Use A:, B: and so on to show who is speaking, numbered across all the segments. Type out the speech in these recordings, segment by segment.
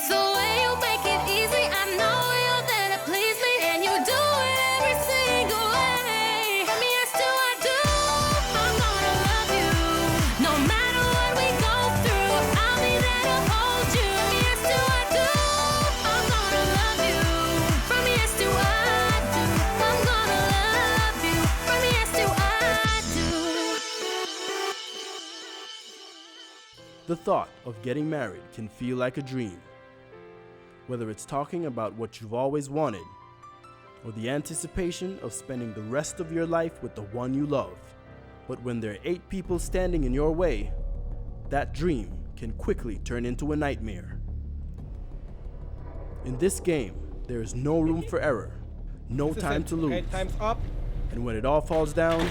A: It's the way you make it easy. I know you're there to please me, and you do it every single way. From yes to I do, I'm gonna love you. No matter what we go through, I'll be there to hold you. From yes to I do, I'm gonna love you. From yes to I do, I'm gonna love you. From yes to I do.
B: The thought of getting married can feel like a dream. Whether it's talking about what you've always wanted, or the anticipation of spending the rest of your life with the one you love. But when there are 8 people standing in your way, that dream can quickly turn into a nightmare. In this game, there is no room for error, no time to lose.
C: Okay, time's up.
B: And when it all falls down,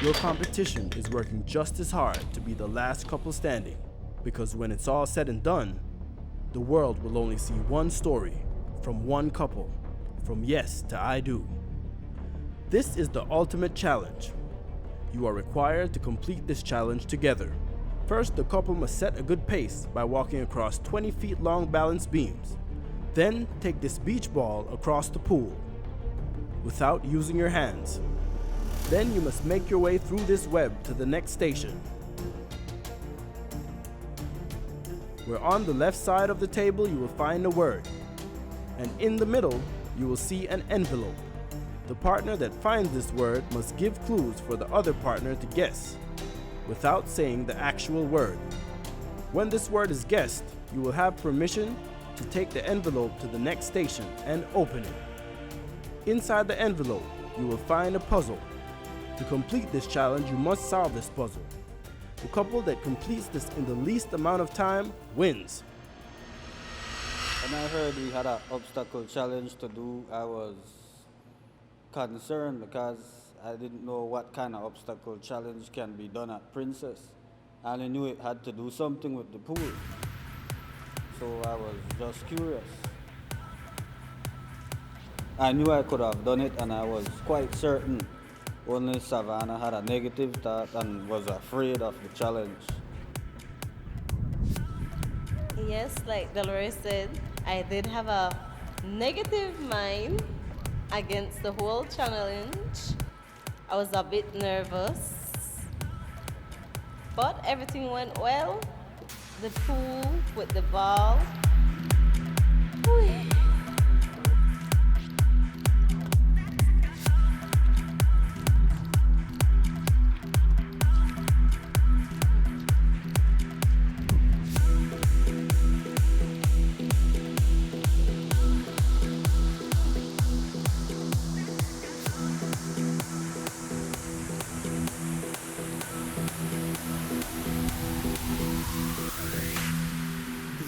B: your competition is working just as hard to be the last couple standing. Because when it's all said and done, the world will only see one story from one couple, from yes to I do. This is the ultimate challenge. You are required to complete this challenge together. First, the couple must set a good pace by walking across 20 feet long balance beams. Then, take this beach ball across the pool without using your hands. Then you must make your way through this web to the next station, where on the left side of the table you will find a word, and in the middle you will see an envelope. The partner that finds this word must give clues for the other partner to guess, without saying the actual word. When this word is guessed, you will have permission to take the envelope to the next station and open it. Inside the envelope, you will find a puzzle. To complete this challenge, you must solve this puzzle. The couple that completes this in the least amount of time wins.
D: When I heard we had an obstacle challenge to do, I was concerned because I didn't know what kind of obstacle challenge can be done at Princess. I only knew it had to do something with the pool. So I was just curious. I knew I could have done it, and I was quite certain. Only Savannah had a negative thought and was afraid of the challenge.
E: Yes, like Dolores said, I did have a negative mind against the whole challenge. I was a bit nervous, but everything went well. The pool with the ball. Whew.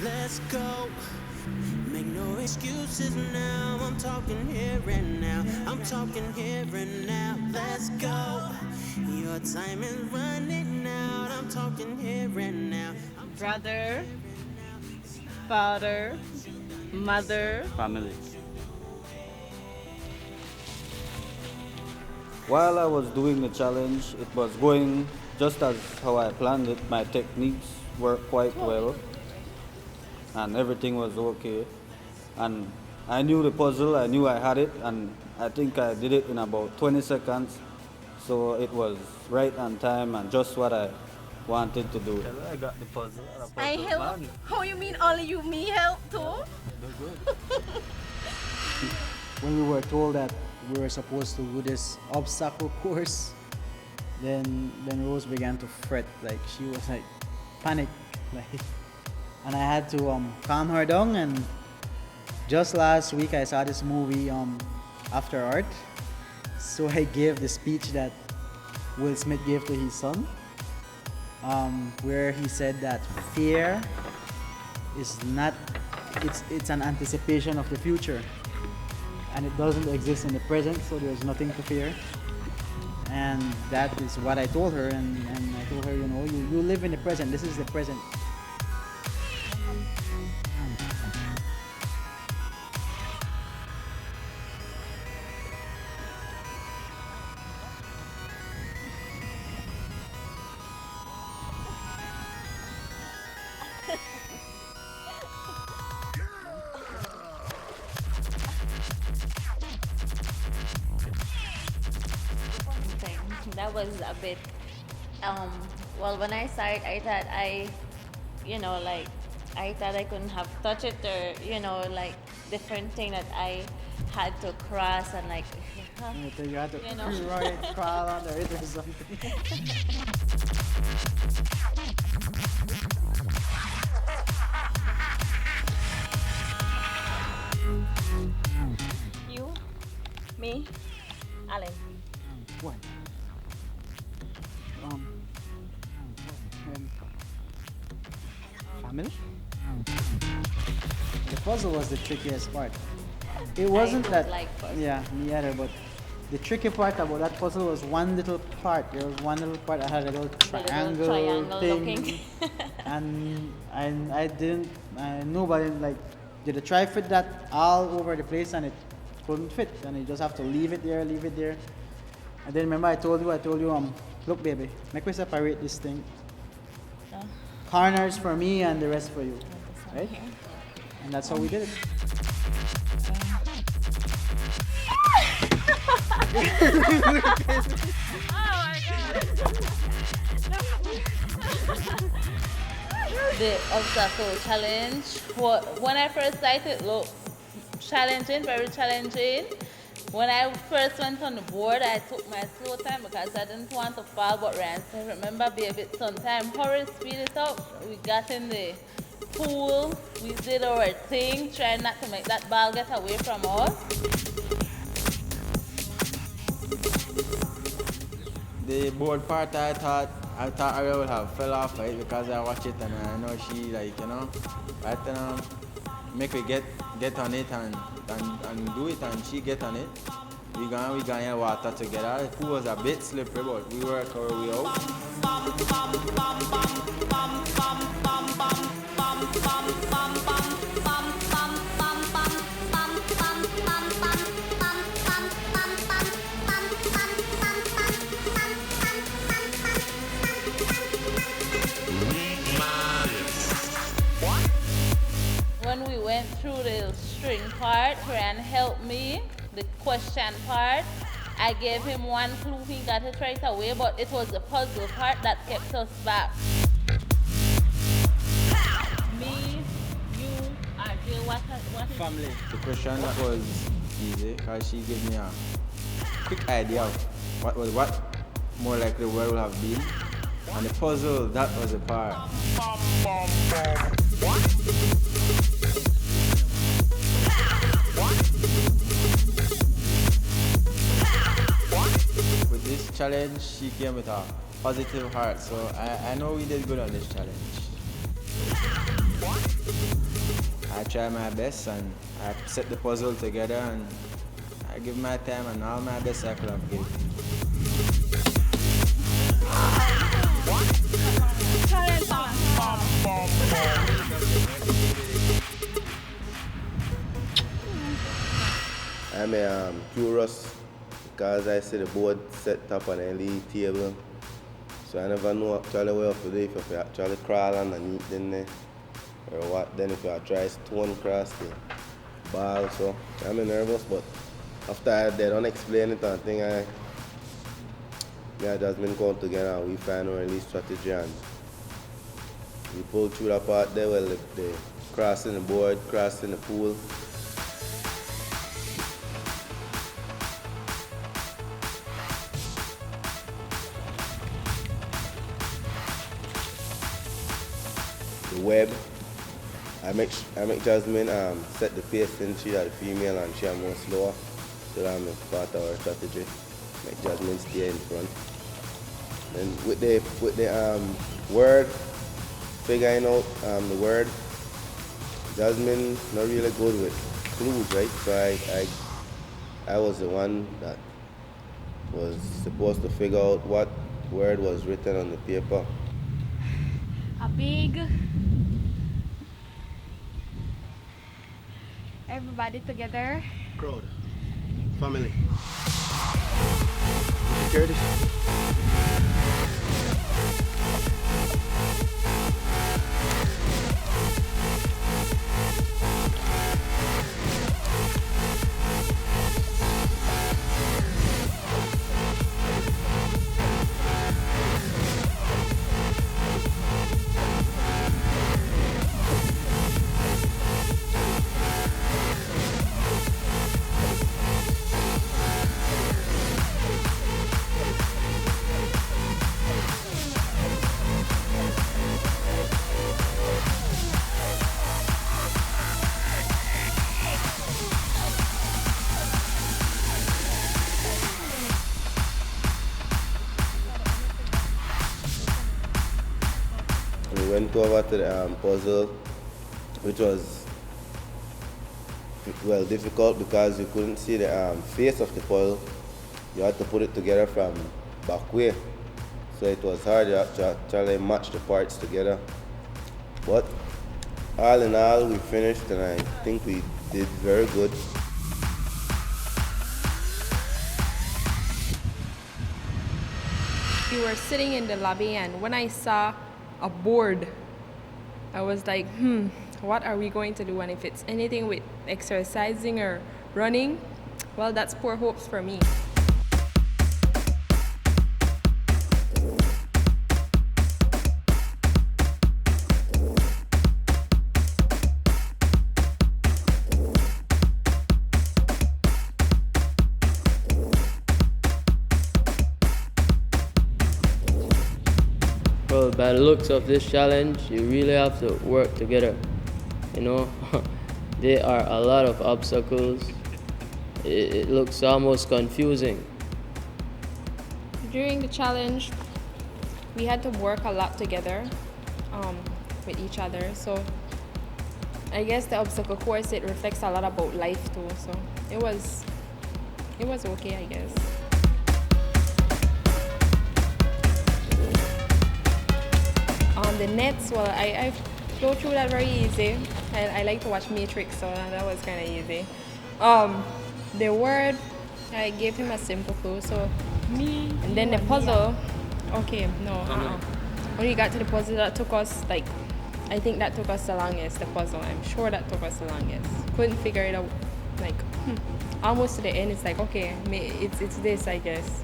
F: Let's go. Make no excuses now. I'm talking here and now. I'm talking here and now. Let's go. Your time is running out. I'm talking here and now.
E: Brother, father, mother.
D: Family. While I was doing the challenge, it was going just as how I planned it. My techniques worked quite well, and everything was okay. And I knew the puzzle, I knew I had it, and I think I did it in about 20 seconds. So it was right on time and just what I wanted to do.
G: I got the puzzle.
E: I help. How you mean only you me help too?
H: When we were told that we were supposed to do this obstacle course, then Rose began to fret, like she was like panic, like, and I had to calm her down. And just last week I saw this movie After Art, so I gave the speech that Will Smith gave to his son, where he said that fear is not, it's an anticipation of the future, and it doesn't exist in the present, so there's nothing to fear. And that is what I told her, and I told her, you live in the present, this is the present.
C: was a bit, well, when I started, I thought like, I thought I couldn't have touched it or, like different thing that I had to cross and like,
H: You think you had to
C: You know.
H: crawl under it or something.
C: you, me, Alan.
H: What? Um, family? The puzzle was the trickiest part. It wasn't
C: don't
H: that.
C: like puzzle.
H: Yeah, me either. But the tricky part about that puzzle was one little part. There was one little part that had a little triangle,
C: triangle
H: thing,
C: looking.
H: and I didn't. Nobody like did a try fit that all over the place, and it couldn't fit. And you just have to leave it there, leave it there. And then remember I told you, look, baby, make we separate this thing.
C: Oh.
H: Corners for me and the rest for you,
C: This one
H: right?
C: here.
H: And that's how we did it.
C: The obstacle challenge. When I first started, it looked challenging, very challenging. When I first went on the board, I took my slow time because I didn't want to fall. But Ryan said, remember, baby, sometime hurry, speed it up. We got in the pool, we did our thing, trying not to make that ball get away from us.
G: The board part, I thought I would have fell off it because I watched it and I know she make me get on it and do it and she get on it. We gonna in water together. The pool was a bit slippery, but we work our way out.
C: When we went through the string part, Ryan helped me, the question part. I gave him one clue, he got it right away, but it was the puzzle part that kept us back. Me, you, RJ, what is
H: Family.
G: The question was easy because she gave me a quick idea of what more likely the world would have been. And the puzzle, that was the part. With this challenge, she came with a positive heart, so I know we did good on this challenge. I tried my best and I set the puzzle together and I give my time and all my best I could have given.
I: I'm curious because I see the board set up on a league table. So I never know actually what to do if you actually crawl underneath in there or what. Then if you try stone across the ball. So I'm nervous, but after they don't explain it, I think I just been come together and we find our release strategy and we pull through that part there. Well, the crossing the board, crossing the pool. The web. I make Jasmine set the pace in. She are the female and she are more slower. So that's part of our strategy. Make Jasmine stay in front. And with the word, figuring out the word, Jasmine not really good with clues, right? So I was the one that was supposed to figure out what word was written on the paper.
J: A big everybody together.
I: Crowd. Family. Security. went over to the puzzle, which was difficult because you couldn't see the face of the puzzle. You had to put it together from back way. So it was hard to actually match the parts together. But all in all, we finished and I think we did very good.
K: We were sitting in the lobby, and when I saw a board, I was like, what are we going to do? And if it's anything with exercising or running, well, that's poor hopes for me.
L: Well, by the looks of this challenge, you really have to work together. You know, there are a lot of obstacles. It looks almost confusing.
K: During the challenge, we had to work a lot together with each other. So I guess the obstacle course, it reflects a lot about life too. So it was okay, I guess. On the nets, well, I flew through that very easy. I like to watch Matrix, so that was kind of easy. The word, I gave him a simple clue, so me. And then the puzzle, okay, no, when we got to the puzzle, that took us I think that took us the longest. The puzzle, I'm sure that took us the longest. Couldn't figure it out, almost to the end. It's like, okay, it's this, I guess.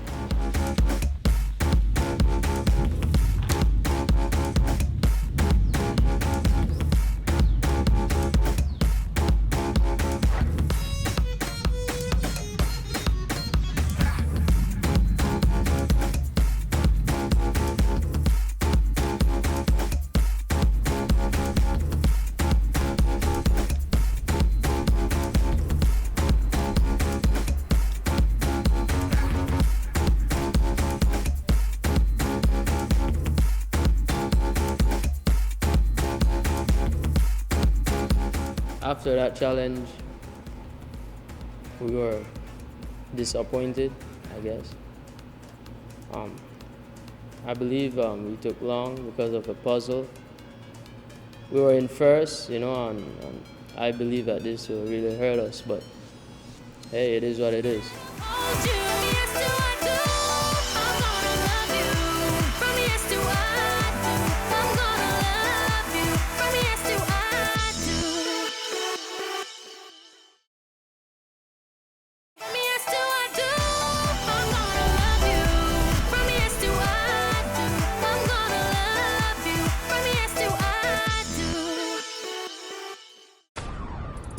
L: After that challenge, we were disappointed, I guess. I believe we took long because of the puzzle. We were in first, and I believe that this will really hurt us, but hey, it is what it is.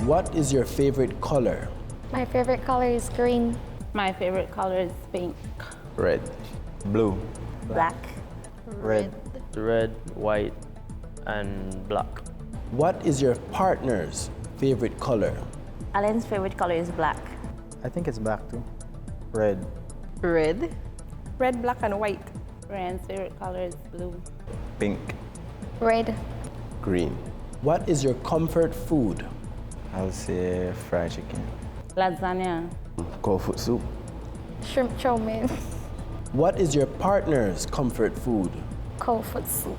B: What is your favorite color?
J: My favorite color is green.
C: My favorite color is pink.
G: Red, blue,
C: Black.
H: Red.
L: Red, white, and black.
B: What is your partner's favorite color?
C: Alan's favorite color is black.
H: I think it's black too. Red.
E: Red.
K: Red, black, and white.
C: Ryan's favorite color is blue.
G: pink,
J: Red.
G: green.
B: What is your comfort food?
G: I'll say fried chicken.
C: Lasagna.
G: Cold food soup.
J: Shrimp chow mein.
B: What is your partner's comfort food?
J: Cold foot soup.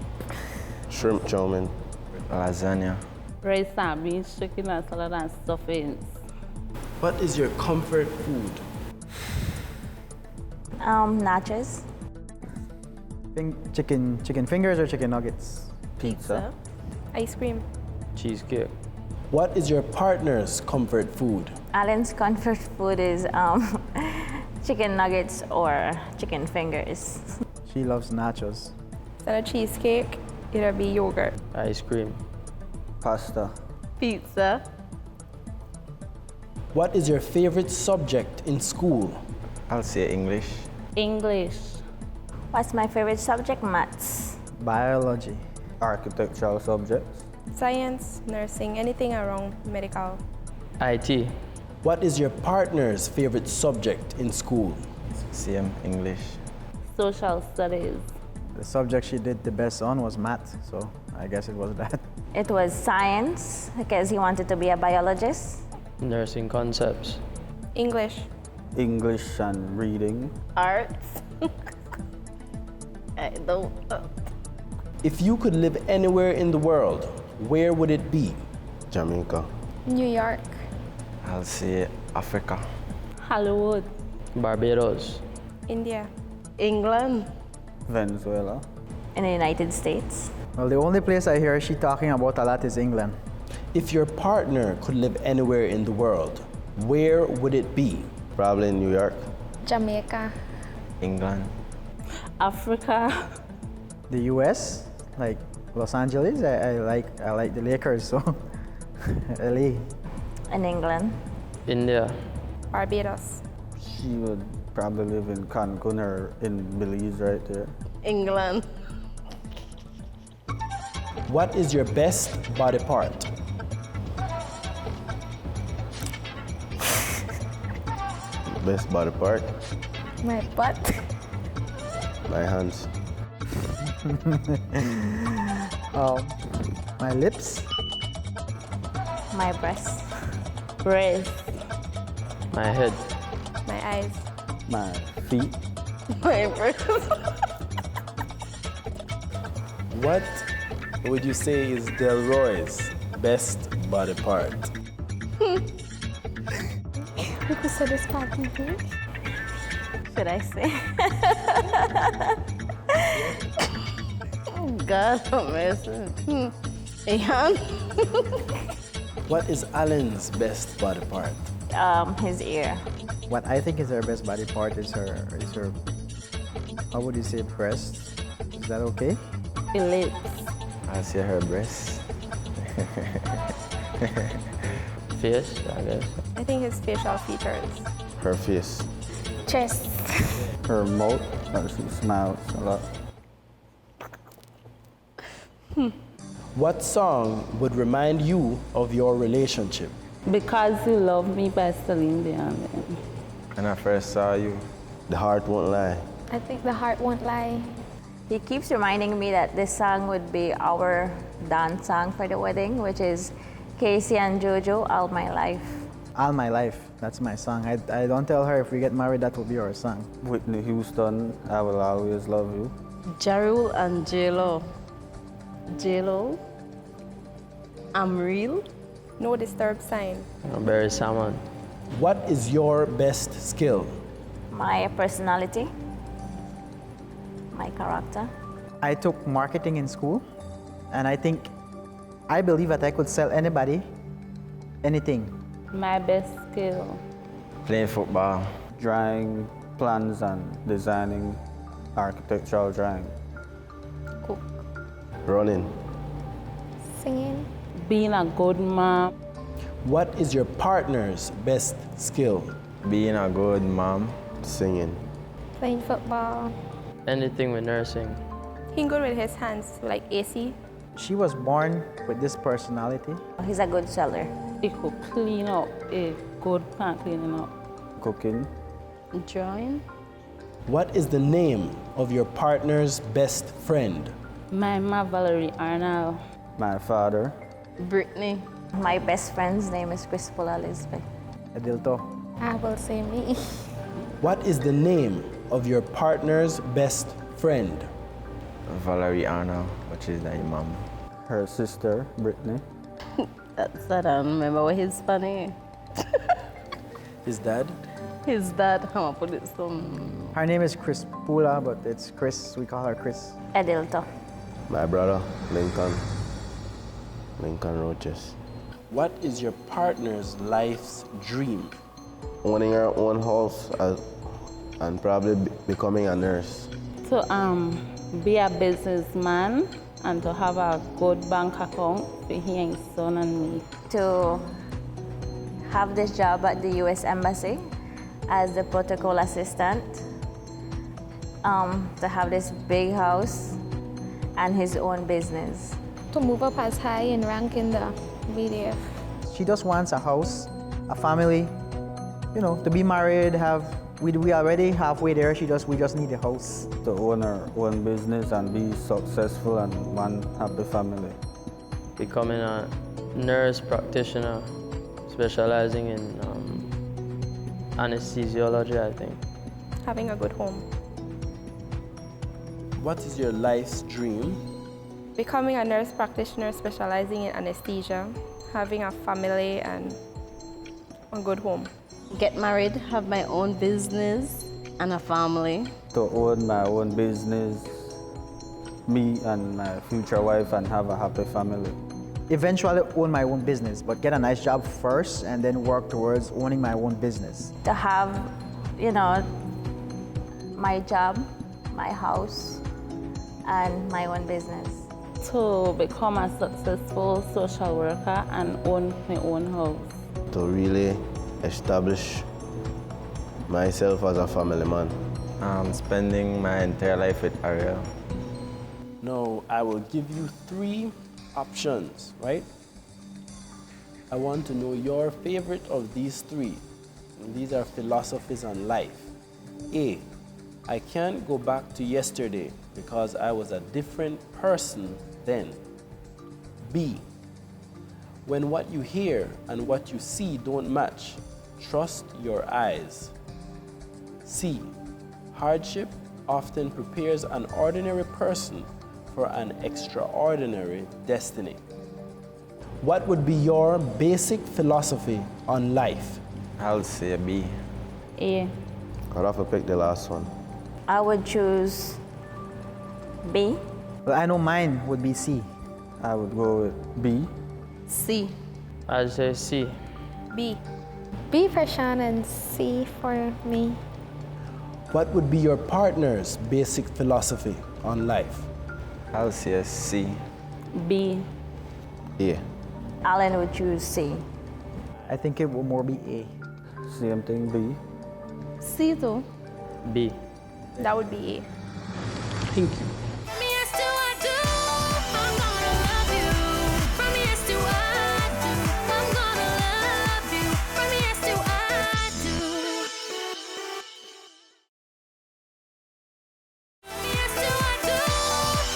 I: Shrimp chow mein.
G: Lasagna.
C: Rice and beans, chicken and salad and stuffings.
B: What is your comfort food?
C: Nachos.
H: Chicken fingers or chicken nuggets?
G: Pizza.
K: Ice cream.
L: Cheesecake.
B: What is your partner's comfort food?
C: Alan's comfort food is chicken nuggets or chicken fingers.
H: She loves nachos.
K: Instead of cheesecake, it'll be yogurt.
L: Ice cream.
D: Pasta.
C: Pizza.
B: What is your favorite subject in school?
G: I'll say English.
C: English.
M: What's my favorite subject? Maths.
H: Biology.
D: Architectural subjects.
K: Science, nursing, anything around medical.
L: IT.
B: What is your partner's favorite subject in school?
G: Same English.
C: Social studies.
H: The subject she did the best on was math, so I guess it was that.
M: It was science because he wanted to be a biologist.
L: Nursing concepts.
K: English.
D: English and reading.
E: Arts. I don't know.
B: If you could live anywhere in the world, where would it be?
I: Jamaica.
J: New York.
G: I'll say Africa.
C: Hollywood.
L: Barbados.
K: India.
E: England.
D: Venezuela.
M: In the United States.
H: Well, the only place I hear she talking about a lot is England.
B: If your partner could live anywhere in the world, where would it be?
I: Probably in New York.
J: Jamaica.
G: England.
C: Africa.
H: The US, like Los Angeles, I like the Lakers, so LA.
M: In England.
L: India.
K: Barbados.
D: She would probably live in Cancun or in Belize right there.
E: England.
B: What is your best body part?
I: Best body part?
J: My butt.
I: My hands.
H: My lips.
M: My breasts.
C: Breast.
L: My head.
K: My eyes.
D: My feet.
E: My breast.
B: What would you say is Delroy's best body part?
J: Who said this part?
M: Should I say?
E: Oh God, I'm messing. A hand.
B: What is Alan's best body part?
M: His ear.
H: What I think is her best body part is her, how would you say, breast? Is that okay?
C: Lips.
G: I'll say her breasts.
L: Face, I guess.
K: I think his facial features.
I: Her face.
J: Chest.
D: Her mouth. She smiles a lot.
B: What song would remind you of your relationship?
C: Because You Love Me by Celine Dion.
G: When I first saw you,
I: The heart won't lie.
J: I think the heart won't lie.
M: He keeps reminding me that this song would be our dance song for the wedding, which is Casey and Jojo, All My Life.
H: All My Life, that's my song. I don't tell her if we get married, that will be our song.
D: Whitney Houston, I Will Always Love You.
E: Ja Rule and J-Lo. J-Lo. I'm real.
K: No Disturb sign.
L: Barry Salmon.
B: What is your best skill?
M: My personality. My character.
H: I took marketing in school, and I believe that I could sell anybody anything.
C: My best skill.
G: playing football.
D: Drawing plans and designing architectural drawing.
K: Cook.
I: Running.
J: Singing.
C: Being a good mom.
B: What is your partner's best skill?
G: Being a good mom.
I: Singing.
J: Playing football.
L: Anything with nursing.
K: He good with his hands, like AC.
H: She was born with this personality.
M: He's a good seller.
C: He could clean up. A good pan cleaning up.
D: Cooking.
E: Drawing.
B: What is the name of your partner's best friend?
C: My mom, Valerie Arnold.
D: My father.
E: Brittany.
M: My best friend's name is Crispula Elizabeth.
H: Adilto.
J: I will say me.
B: What is the name of your partner's best friend?
G: Valerie Arnold, which is like mom.
D: Her sister, Brittany.
E: That's I don't remember what his funny.
B: His dad?
E: His dad, I'm gonna put it some.
H: Her name is Crispula, but it's Chris. We call her Chris.
M: Adilto.
I: My brother, Lincoln. Lincoln Roaches.
B: What is your partner's life's dream?
I: Owning her own house and probably becoming a nurse.
C: To be a businessman and to have a good bank account for he and his son and me.
M: To have this job at the U.S. Embassy as the protocol assistant. To have this big house and his own business.
J: To move up as high in rank in the VDF.
H: She just wants a house, a family, to be married, have We already halfway there. We just need a house.
D: To own her own business and be successful and one happy family.
L: Becoming a nurse practitioner specializing in anesthesiology, I think.
K: Having a good home.
B: What is your life's dream?
K: Becoming a nurse practitioner specializing in anesthesia. Having a family and a good home.
E: Get married, have my own business and a family.
D: To own my own business, me and my future wife, and have a happy family.
H: Eventually own my own business, but get a nice job first and then work towards owning my own business.
M: To have, my job, my house, and my own business.
C: To become a successful social worker and own my own house.
I: To really establish myself as a family man.
G: Spending my entire life with Ariel.
B: Now, I will give you 3 options, right? I want to know your favorite of these 3. And these are philosophies on life. A, I can't go back to yesterday because I was a different person then. B, when what you hear and what you see don't match, trust your eyes. C, hardship often prepares an ordinary person for an extraordinary destiny. What would be your basic philosophy on life?
G: I'll say B.
C: A.
I: I'd have to pick the last one.
M: I would choose B.
H: Well, I know mine would be C.
D: I would go with B.
E: C.
L: I'd say C.
K: B.
J: B for Sean and C for me.
B: What would be your partner's basic philosophy on life?
G: I'll say C.
C: B.
I: A.
M: Alan would choose C.
H: I think it will more be A.
D: Same thing, B.
E: C too.
L: B.
K: That would be A.
B: Thank you.
A: From yes to I do, I'm gonna love you. From yes to I do, I'm gonna love you. From yes to I do. From yes to I do,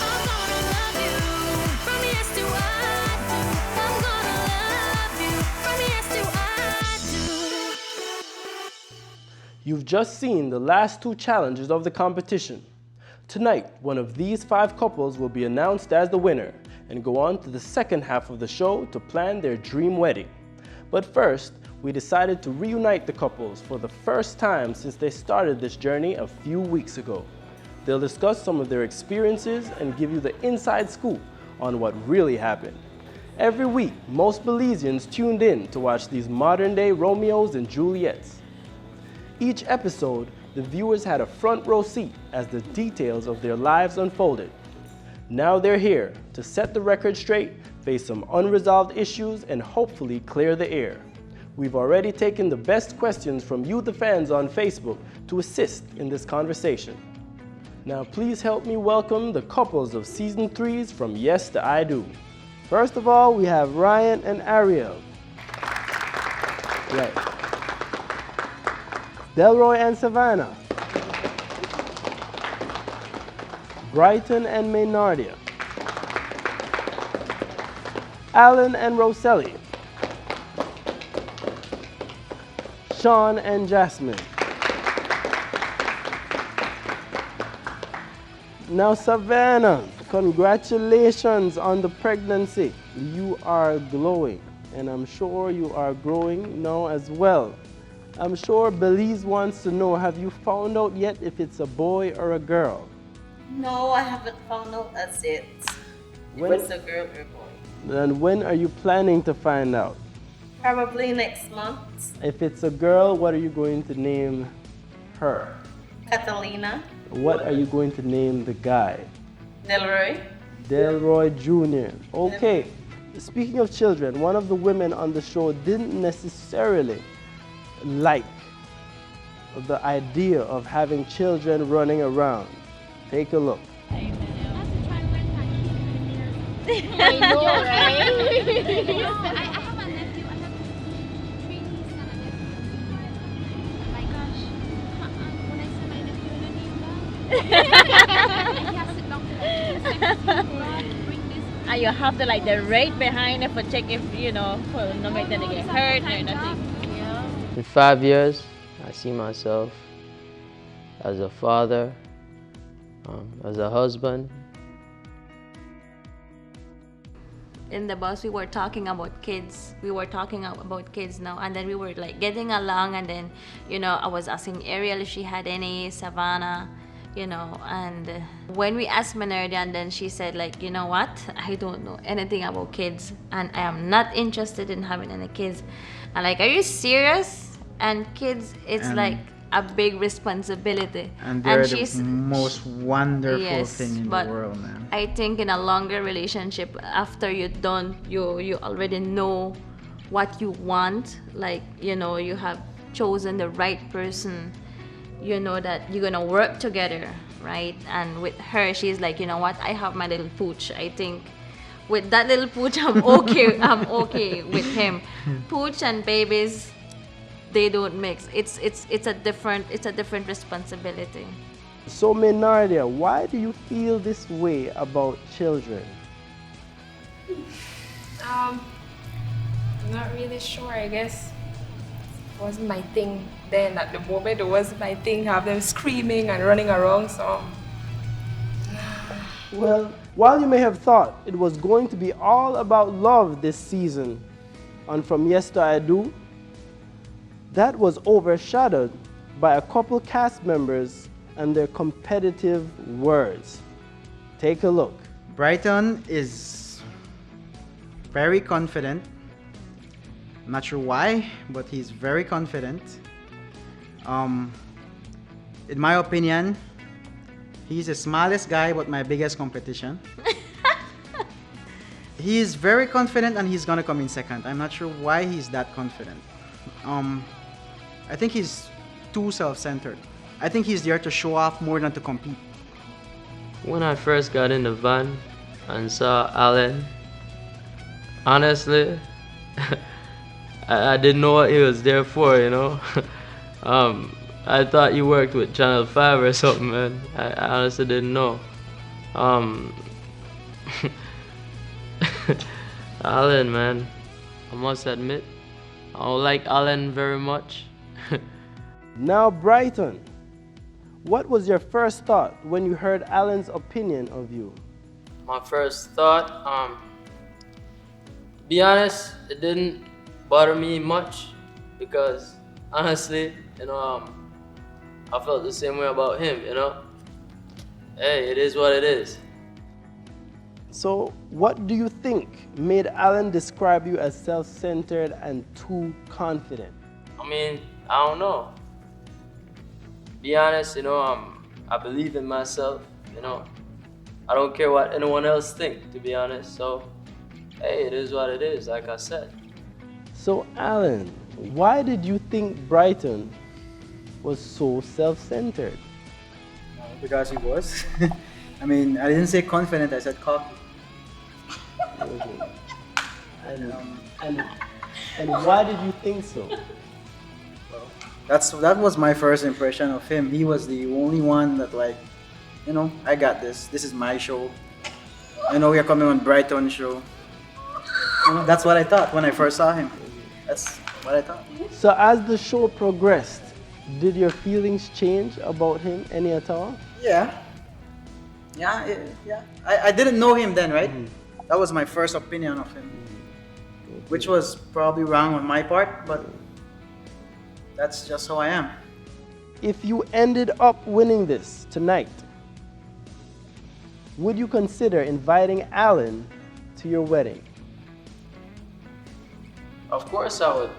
A: I'm gonna love you. From yes to I do, I'm gonna love you. From yes to I do.
B: You've just seen the last 2 challenges of the competition. Tonight, one of these 5 couples will be announced as the winner and go on to the second half of the show to plan their dream wedding. But first, we decided to reunite the couples for the first time since they started this journey a few weeks ago. They'll discuss some of their experiences and give you the inside scoop on what really happened. Every week, most Belizeans tuned in to watch these modern-day Romeos and Juliets. Each episode, the viewers had a front row seat as the details of their lives unfolded. Now they're here to set the record straight, face some unresolved issues, and hopefully clear the air. We've already taken the best questions from you, the fans on Facebook, to assist in this conversation. Now please help me welcome the couples of Season 3's From Yes to I Do. First of all, we have Ryan and Ariel. Right. Delroy and Savannah. Brighton and Maynardia. Alan and Roselli. Sean and Jasmine. Now Savannah, congratulations on the pregnancy. You are glowing, and I'm sure you are growing now as well. I'm sure Belize wants to know, have you found out yet if it's a boy or a girl?
E: No, I haven't found out as yet.
B: When-
E: If it's a girl or boy.
B: And when are you planning to find out?
E: Probably next month.
B: If it's a girl, what are you going to name her?
E: Catalina.
B: What are you going to name the guy?
E: Delroy.
B: Delroy Jr. Okay. Speaking of children, one of the women on the show didn't necessarily like the idea of having children running around. Take a look.
J: I know, right? I have a nephew. I have 3 nieces and a nephew. Oh my gosh.
E: and you have to like the right behind it for check if for no make them get hurt or nothing. Yeah.
L: In 5 years, I see myself as a father, as a husband.
M: In the bus we were talking about kids. Now, and then we were like getting along, and then I was asking Ariel if she had any, Savannah, and when we asked Minerdia, and then she said like, you know what, I don't know anything about kids and I am not interested in having any kids. And like, are you serious? And kids, it's like a big responsibility,
H: And they're
M: and
H: the most wonderful thing in the
M: but
H: world, man.
M: I think in a longer relationship, after you're done, you already know what you want. Like, you have chosen the right person. You know that you're gonna work together, right? And with her, she's like, you know what? I have my little pooch. I think with that little pooch, I'm okay. I'm okay with him. Pooch and babies, they don't mix. It's a different responsibility.
B: So, Minerdia, why do you feel this way about children?
K: Not really sure, I guess. It wasn't my thing then. At the moment, it wasn't my thing, have them screaming and running around, so.
B: Well, while you may have thought it was going to be all about love this season on From Yes to I Do, that was overshadowed by a couple cast members and their competitive words. Take a look.
H: Brighton is very confident. I'm not sure why, but he's very confident. In my opinion, he's the smallest guy, but my biggest competition. He is very confident and he's gonna come in second. I'm not sure why he's that confident. I think he's too self-centered. I think he's there to show off more than to compete.
L: When I first got in the van and saw Alan, honestly, I didn't know what he was there for, I thought he worked with Channel 5 or something, man. I honestly didn't know. Alan, man, I must admit, I don't like Alan very much.
B: Now, Brighton, what was your first thought when you heard Alan's opinion of you?
L: My first thought, be honest, it didn't bother me much because honestly, I felt the same way about him, Hey, it is what it is.
B: So, what do you think made Alan describe you as self-centered and too confident?
L: I mean, I don't know. Be honest, I believe in myself, I don't care what anyone else thinks, to be honest. So, hey, it is what it is, like I said.
B: So, Alan, why did you think Brighton was so self-centered?
H: Because he was. I mean, I didn't say confident, I said cocky.
B: And why did you think so?
H: That was my first impression of him. He was the only one that I got this. This is my show. We are coming on Brighton show. That's what I thought when I first saw him. That's what I thought.
B: So as the show progressed, did your feelings change about him any at all?
H: Yeah. I didn't know him then, right? That was my first opinion of him. Which was probably wrong on my part, but that's just how I am.
B: If you ended up winning this tonight, would you consider inviting Alan to your wedding?
L: Of course I would,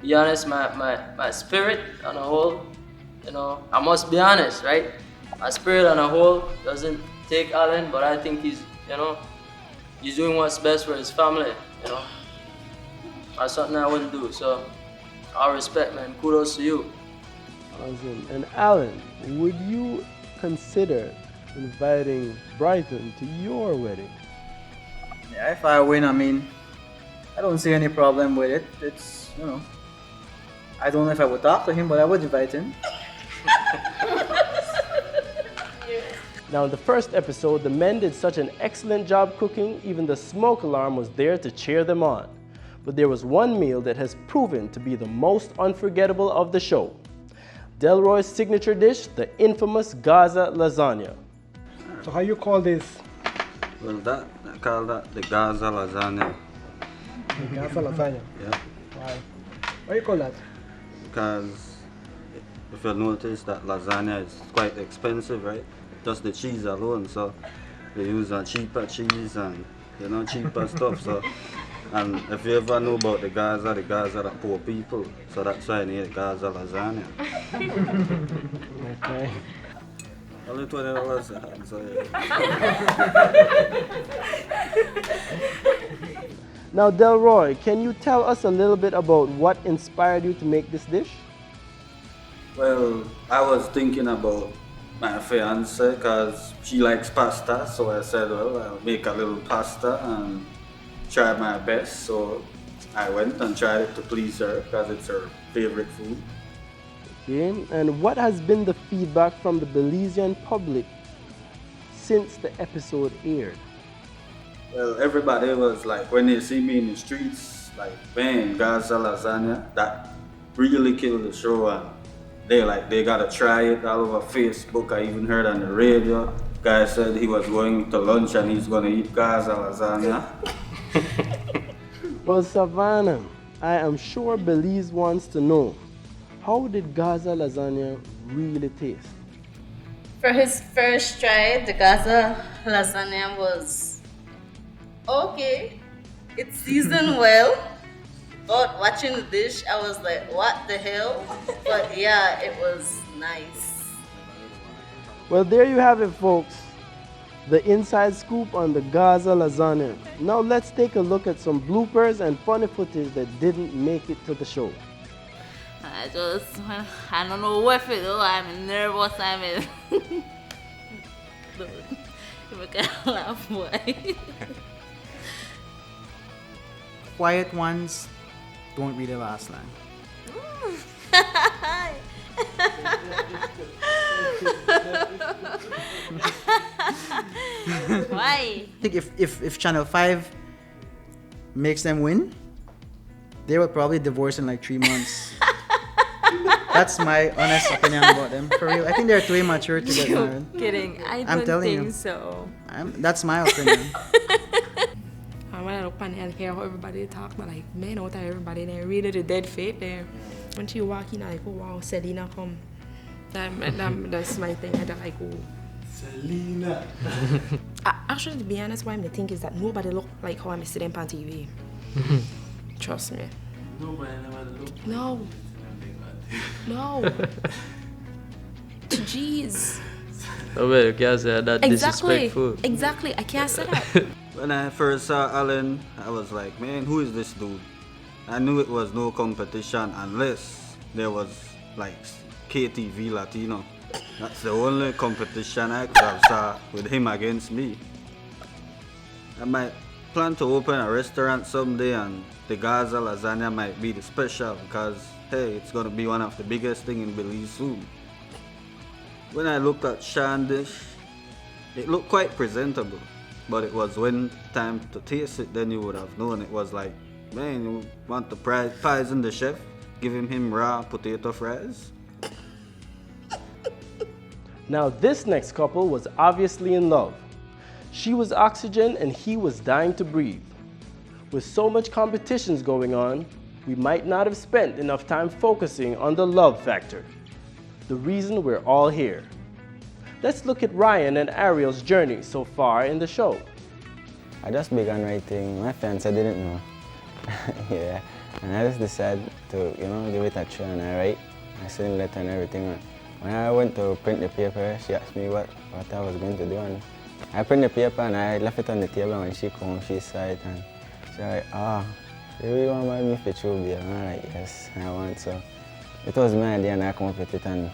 L: be honest, my spirit on a whole, I must be honest, right? My spirit on a whole doesn't take Alan, but I think he's doing what's best for his family, That's something I wouldn't do, so all respect, man. Kudos to you.
B: Awesome. And Alan, would you consider inviting Brighton to your wedding?
H: Yeah, if I win, I don't see any problem with it. It's, I don't know if I would talk to him, but I would invite him.
B: Now in the first episode, the men did such an excellent job cooking, even the smoke alarm was there to cheer them on. But there was one meal that has proven to be the most unforgettable of the show. Delroy's signature dish, the infamous Gaza lasagna.
N: So how you call this?
D: Well, I call that the Gaza lasagna.
N: Gaza lasagna.
D: Yeah.
N: Why? Why you call that?
D: Because if you notice that lasagna is quite expensive, right? Just the cheese alone, so they use a cheaper cheese and cheaper stuff. So, and if you ever know about the Gaza that poor people, so that's why I need Gaza lasagna.
N: Okay.
D: Only $20 a hand, so yeah.
B: Now Delroy, can you tell us a little bit about what inspired you to make this dish?
D: Well, I was thinking about my fiance because she likes pasta, so I said, well, I'll make a little pasta and try my best. So I went and tried it to please her because it's her favorite food.
B: Okay, and what has been the feedback from the Belizean public since the episode aired?
D: Well, everybody was like, when they see me in the streets, like, man, Gaza lasagna, that really killed the show. And they gotta try it all over Facebook. I even heard on the radio, guy said he was going to lunch and he's gonna eat Gaza lasagna.
B: Well, Savannah, I am sure Belize wants to know, how did Gaza lasagna really taste?
E: For his first try, the Gaza lasagna was okay. It seasoned well. But watching the dish, I was like, what the hell? But yeah, it was nice.
B: Well, there you have it, folks. The inside scoop on the Gaza lasagna. Now let's take a look at some bloopers and funny footage that didn't make it to the show.
C: I don't know what to do. I'm nervous. You can't laugh, boy.
H: Quiet ones don't read the last line.
C: Why?
H: I think if Channel 5 makes them win, they will probably divorce in like 3 months. That's my honest opinion about them. For real, I think they're too immature to get married.
K: Kidding.
H: I'm telling you.
K: So.
H: That's my opinion.
K: And when I look on and hear how everybody talk, but like, man, out of everybody, they really the dead fate there. When she walk in, I like, oh wow, Selena come. That's my thing. I like, oh.
B: Selena.
K: Actually, to be honest, what I think is that nobody look like how I'm sitting on TV. Trust me.
B: Nobody never look.
K: No. No. Jeez.
L: Oh, well, you can't say that disrespectful.
K: Exactly. I can't say that.
D: When I first saw Alan, I was like, man, who is this dude? I knew it was no competition unless there was like KTV Latino. That's the only competition I could have saw with him against me. I might plan to open a restaurant someday and the Gaza lasagna might be the special because, hey, it's going to be one of the biggest things in Belize soon. When I looked at Sean's dish, it looked quite presentable. But it was when time to taste it, then you would have known. It was like, man, you want to poison the chef? Give him raw potato fries?
B: Now this next couple was obviously in love. She was oxygen and he was dying to breathe. With so much competitions going on, we might not have spent enough time focusing on the love factor. The reason we're all here. Let's look at Ryan and Ariel's journey so far in the show.
O: I just began writing. My fiance didn't know. Yeah, and I just decided to, give it a try and I write. I sent a letter and everything. When I went to print the paper, she asked me what I was going to do. And I printed the paper and I left it on the table. And when she came, she saw it and she was like, you really want to marry me for true, babe? And I'm like, yes, I want. So it was my idea and I come up with it and,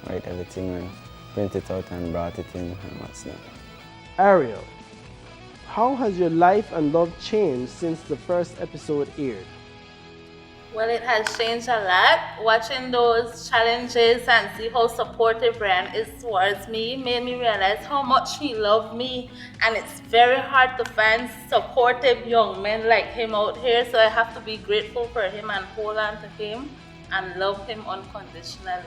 O: write everything and print it out and brought it in and what's not.
B: Ariel, how has your life and love changed since the first episode aired?
C: Well, it has changed a lot. Watching those challenges and see how supportive Brian is towards me made me realize how much he loved me. And it's very hard to find supportive young men like him out here. So I have to be grateful for him and hold on to him and love him unconditionally.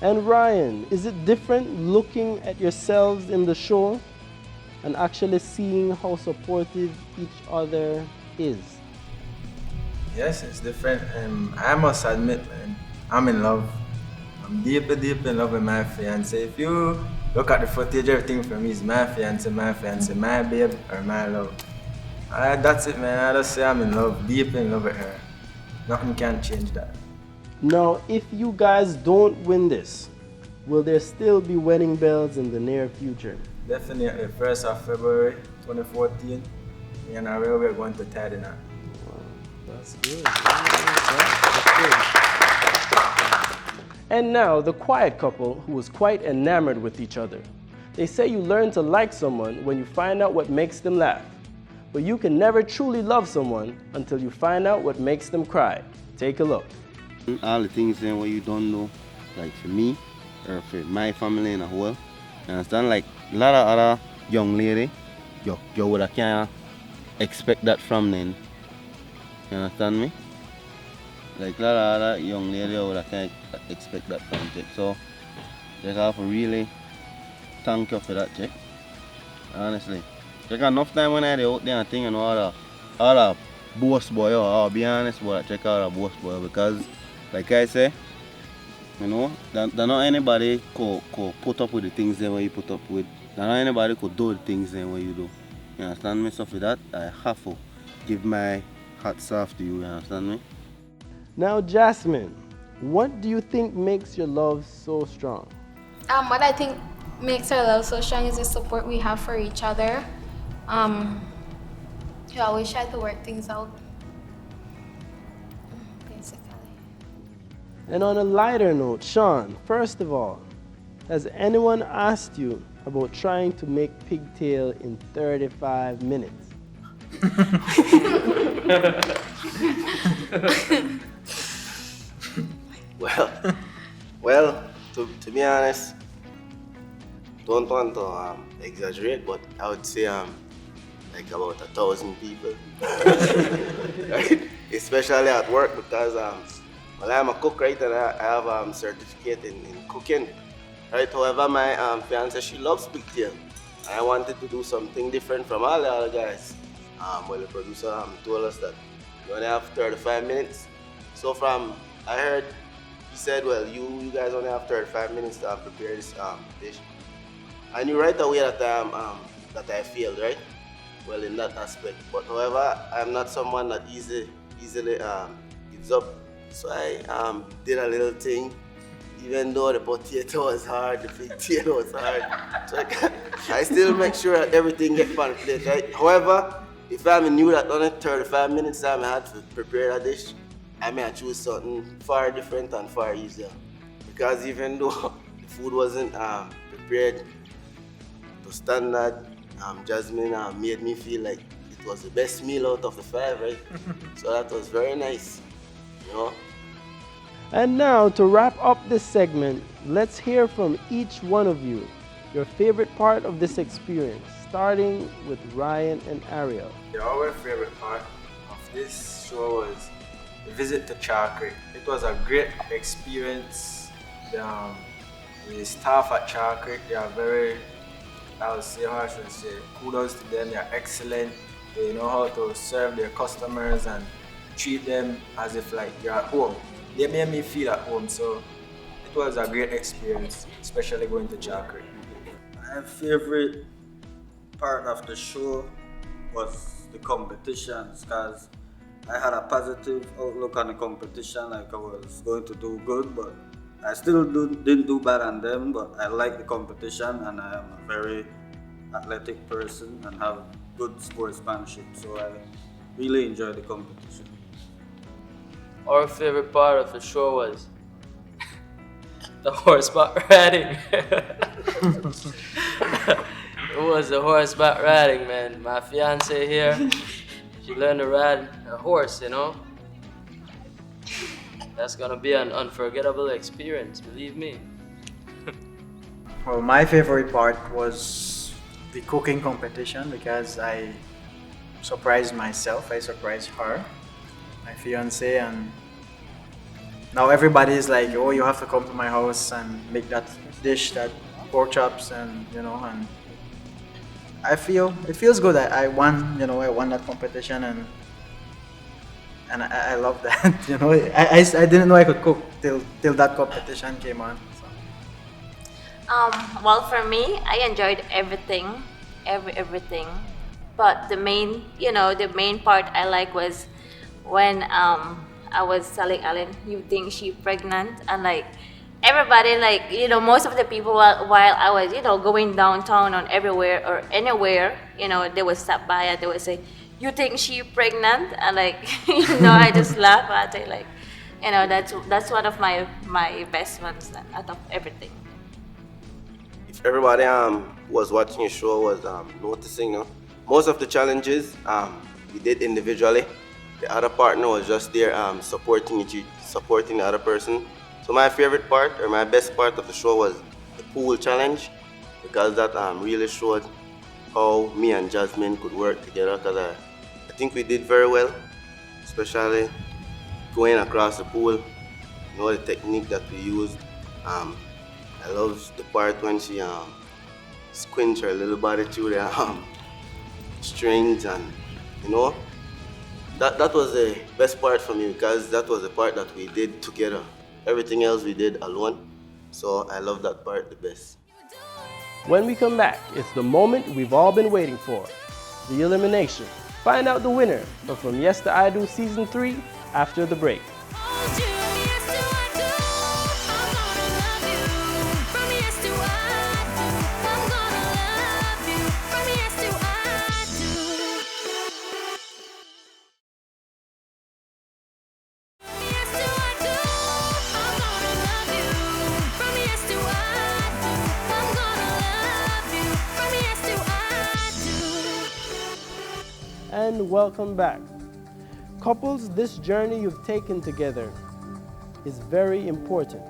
B: And Ryan, is it different looking at yourselves in the show and actually seeing how supportive each other is?
G: Yes, it's different. I must admit, man, I'm in love. I'm deep in love with my fiance. If you look at the footage, everything for me is my fiance, my babe, or my love. That's it, man. I just say I'm in love, deep in love with her. Nothing can change that.
B: Now, if you guys don't win this, will there still be wedding bells in the near future?
G: Definitely, 1st of February 2014, me and Ariel, we're going to tie the knot.
B: That's good. That's good. And now, the quiet couple who was quite enamored with each other. They say you learn to like someone when you find out what makes them laugh. But you can never truly love someone until you find out what makes them cry. Take a look.
I: All the things then what you don't know, like for me, or for my family in a whole, you understand? Like a lot of other young lady, you would have can't expect that from them. You understand me? Like a lot of other young lady, you would have can't expect that from Jack. So just have to really thank you for that, Jack. Honestly. Check enough time when I had out there and thing and all the boss boy, I'll be honest, but I check out a boss boy because like I say, you know, that not anybody could put up with the things that you put up with. That not anybody could do the things that you do. You understand me? So for that, I have to give my hats off to you, understand me?
B: Now, Jasmine, what do you think makes your love so strong?
J: What I think makes our love so strong is the support we have for each other. We always try to work things out, basically.
B: And on a lighter note, Sean, first of all, has anyone asked you about trying to make pigtail in 35 minutes?
I: Well, to be honest, don't want to exaggerate, but I would say like about 1,000 people, right? Especially at work because well, I'm a cook, right, and I have certificate in cooking, right? However, my fiance, she loves pigtail, and I wanted to do something different from all the other guys. Well, the producer told us that you only have 35 minutes. So I heard, he said, well, you guys only have 35 minutes to prepare this dish. I knew right away that I failed, right? Well, in that aspect. But however, I'm not someone that easily gives up. So I did a little thing. Even though the potato was hard, the potato was hard. So I still make sure that everything gets on the plate, right? However, if I knew that only 35 minutes I had to prepare a dish, I may choose something far different and far easier. Because even though the food wasn't prepared to standard, Jasmine made me feel like it was the best meal out of the 5, right? So that was very nice, you know.
B: And now, to wrap up this segment, let's hear from each one of you your favorite part of this experience, starting with Ryan and Ariel.
G: Our favorite part of this show was the visit to Char Creek. It was a great experience. The staff at Char Creek, they are very, I would say, how I should say, kudos to them. They are excellent. They know how to serve their customers and treat them as if like you're at home. They made me feel at home, so it was a great experience, especially going to Char Creek.
D: My favorite part of the show was the competitions because I had a positive outlook on the competition, like I was going to do good, but I still didn't do bad on them, but I like the competition and I am a very athletic person and have good sportsmanship, so I really enjoy the competition.
L: Our favorite part of the show was the horseback riding. It was the horseback riding, man. My fiance here, she learned to ride a horse, you know. That's gonna be an unforgettable experience, believe me.
P: Well, my favorite part was the cooking competition because I surprised myself, I surprised her, my fiance, and now everybody is like, oh, you have to come to my house and make that dish, that pork chops, and and it feels good. I won, I won that competition, and I love that. I didn't know I could cook till that competition came on.
M: Well, for me, I enjoyed everything, everything. But the main part I like was when I was telling Ellen, you think she pregnant, and like everybody, like most of the people while I was going downtown or everywhere or anywhere, they would stop by and they would say, you think she pregnant, and like I just laugh at it, like that's one of my best ones out of everything.
I: If everybody was watching your show was noticing, most of the challenges we did individually. The other partner was just there supporting the other person. So my favorite part or my best part of the show was the pool challenge, because that really showed how me and Jasmine could work together. Because I think we did very well, especially going across the pool. The technique that we used. I love the part when she squints her little body through the strings, and that was the best part for me, because that was the part that we did together. Everything else we did alone. So I love that part the best.
B: When we come back, it's the moment we've all been waiting for, the elimination. Find out the winner of From Yes to I Do Season 3 after the break. And welcome back. Couples, this journey you've taken together is very important.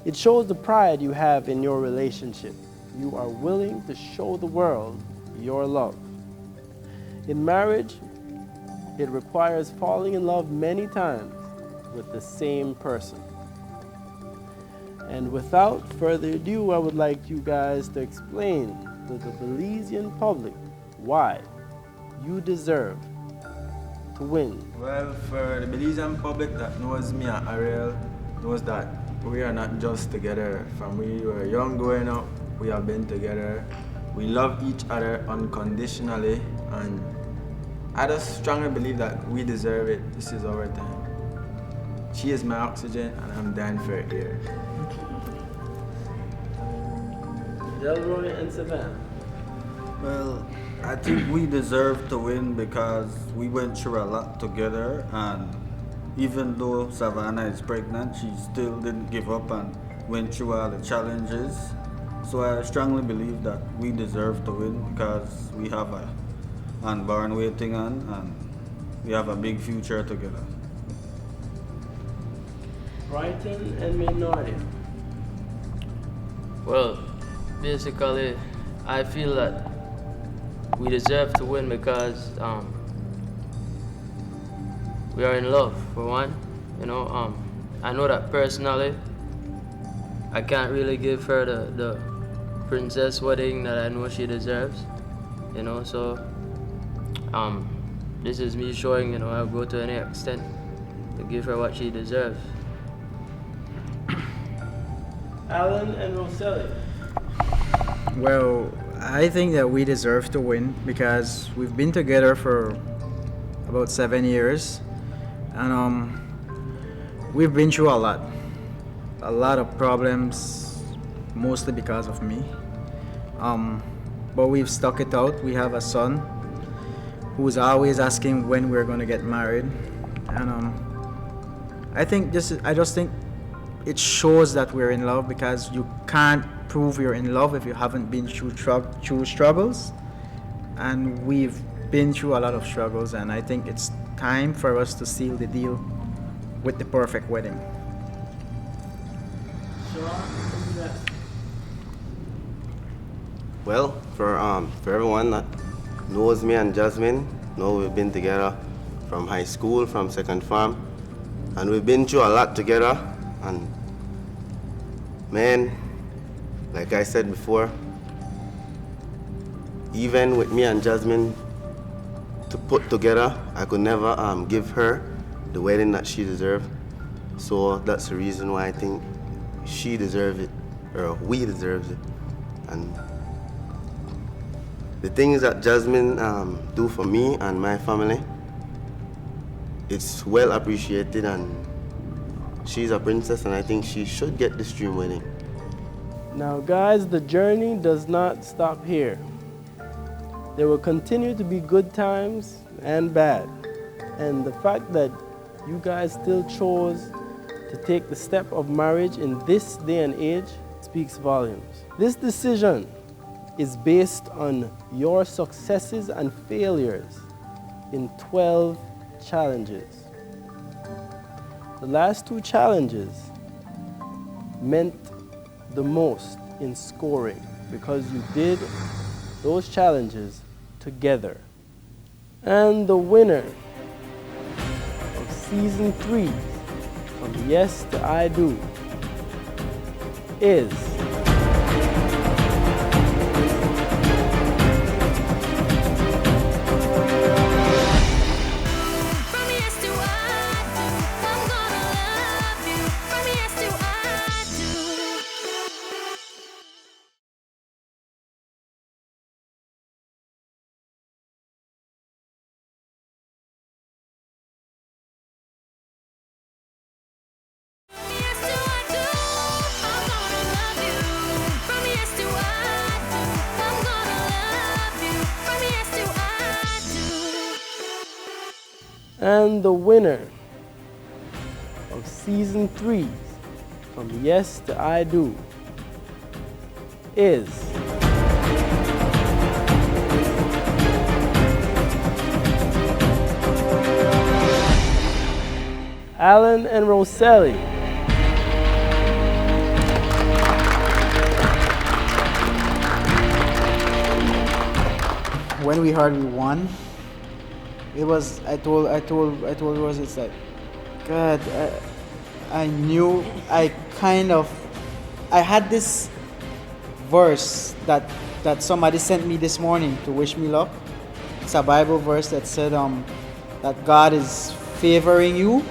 B: It shows the pride you have in your relationship. You are willing to show the world your love. In marriage, it requires falling in love many times with the same person. And without further ado, I would like you guys to explain to the Belizean public why you deserve to win.
G: Well, for the Belizean public that knows me and Ariel, knows that we are not just together. From we were young growing up, we have been together. We love each other unconditionally, and I just strongly believe that we deserve it. This is our time. She is my oxygen, and I'm dying for her air.
B: Delroy and Savannah.
D: Well, I think we deserve to win because we went through a lot together, and even though Savannah is pregnant, she still didn't give up and went through all the challenges. So I strongly believe that we deserve to win because we have a unborn waiting on, and we have a big future together.
B: Brighton and Minority.
L: Well, basically, I feel that we deserve to win because we are in love, for one. I know that personally, I can't really give her the princess wedding that I know she deserves. So this is me showing, I'll go to any extent to give her what she deserves.
B: Alan and Roselli.
P: Well, I think that we deserve to win because we've been together for about 7 years, and we've been through a lot of problems, mostly because of me. But we've stuck it out. We have a son who's always asking when we're gonna get married, and I just think it shows that we're in love because you can't prove you're in love if you haven't been through struggles, and we've been through a lot of struggles, and I think it's time for us to seal the deal. with the perfect wedding.
I: Well, for everyone that knows me and Jasmine, know we've been together from high school, from second farm, and we've been through a lot together. And man, like I said before, even with me and Jasmine to put together, I could never give her the wedding that she deserved. So that's the reason why I think she deserves it, or we deserve it. And the things that Jasmine do for me and my family, it's well appreciated, and she's a princess, and I think she should get this dream wedding.
B: Now guys, the journey does not stop here. There will continue to be good times and bad. And the fact that you guys still chose to take the step of marriage in this day and age speaks volumes. This decision is based on your successes and failures in 12 challenges. The last 2 challenges meant the most in scoring because you did those challenges together. And the winner of season 3 from Yes to I Do is and the winner of season 3 from Yes to I Do is Alan and Roselli.
P: When we heard we won, it was, I told Rose, it's like, God, I knew, I had this verse that somebody sent me this morning to wish me luck. It's a Bible verse that said that God is favoring you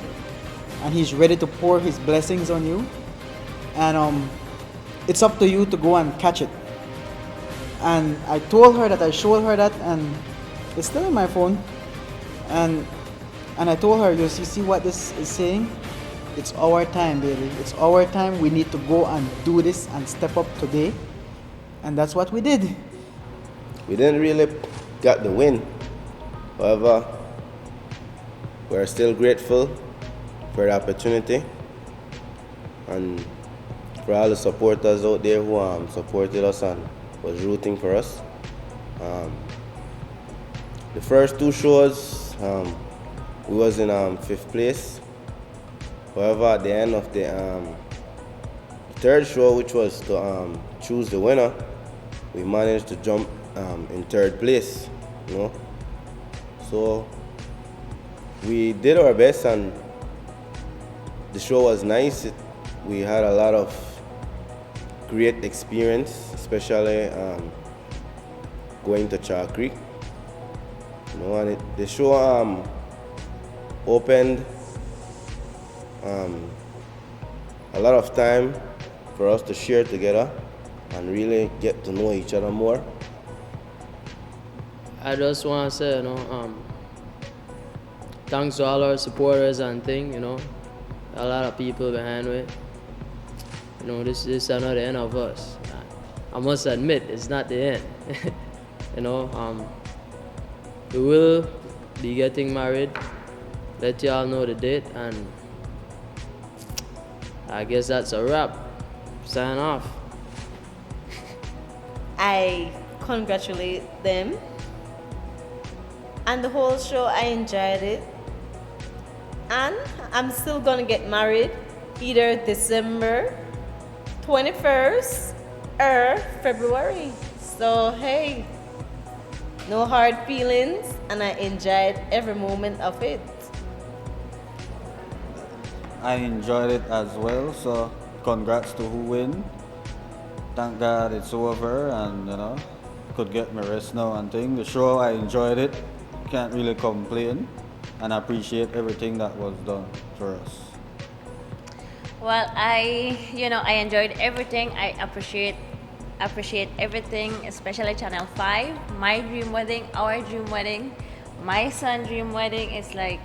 P: and He's ready to pour His blessings on you. And it's up to you to go and catch it. And I told her that, I showed her that, and it's still in my phone. And I told her, you see what this is saying? It's our time, baby. It's our time. We need to go and do this and step up today. And that's what we did.
I: We didn't really get the win. However, we're still grateful for the opportunity and for all the supporters out there who supported us and was rooting for us. The first 2 shows, we was in 5th place. However, at the end of the 3rd show, which was to choose the winner, we managed to jump in 3rd place. You know, so we did our best, and the show was nice. We had a lot of great experience, especially going to Chalk Creek. You know, and the show opened a lot of time for us to share together and really get to know each other more.
L: I just want to say, you know, thanks to all our supporters and thing, you know, a lot of people behind me. You know, this is not the end of us. I must admit, it's not the end. You know, we will be getting married. Let y'all know the date, and I guess that's a wrap. Sign off.
E: I congratulate them. And the whole show, I enjoyed it. And I'm still gonna get married either December 21st or February. So hey, no hard feelings, and I enjoyed every moment of it.
D: I enjoyed it as well, so congrats to who win. Thank God it's over and could get my rest now and thing. The show I enjoyed it, can't really complain and appreciate everything that was done for us.
M: Well, I enjoyed everything. I appreciate everything, especially Channel 5, my dream wedding, our dream wedding, my son dream wedding. It's like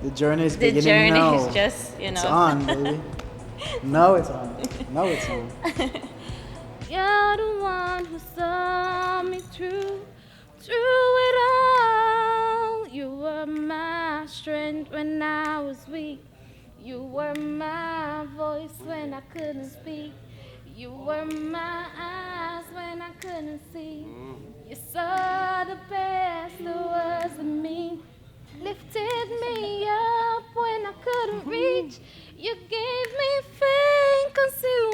P: The journey is
M: the
P: beginning
M: journey
P: now.
M: is just,
P: It's on, baby. Now it's on. Now it's on.
A: You're the one who saw me through it all. You were my strength when I was weak. You were my voice when I couldn't speak. You were my eyes when I couldn't see. You saw the best there was in me. Lifted me up when I couldn't reach. You gave me faith, concealed